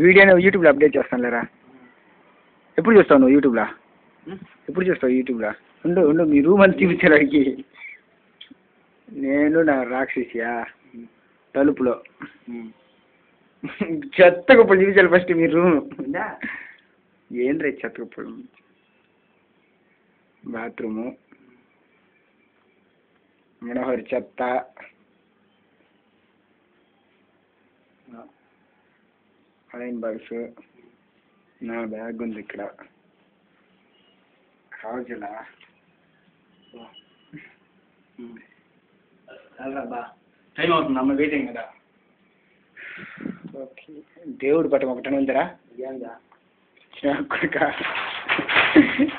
వీడియోని యూట్యూబ్లో అప్డేట్ చేస్తాను లేరా. ఎప్పుడు చూస్తావు నువ్వు యూట్యూబ్లో? ఎప్పుడు చూస్తావు యూట్యూబ్లో? ఉండు ఉండు మీ రూమ్ అని చూపించడానికి. నేను నా రాక్షసియా తలుపులో చెత్త కుప్పలు చూపించాలి ఫస్ట్ మీ రూమ్. ఏంద్రే చెత్త కుప్పలు? బాత్రూము, మనోహరి చెత్త, అలైన్ బాక్స్, నా బ్యాగ్ ఉంది ఇక్కడ, కావచ్చులా బా టైం అవుతుంది అమ్మ వెయిటింగ్ కదా. ఓకే దేవుడి పట్టం ఒకటే ఉందిరా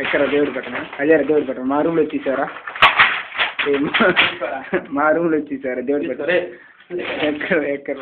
ఎక్కడ దేవుడి పట్టణం? అదేరా దేవుడి పట్టణం. మా రూమ్లో వచ్చేసారా? మా రూమ్లో వచ్చేసారా దేవుడి పట్టణం? ఎక్కడ ఎక్కడ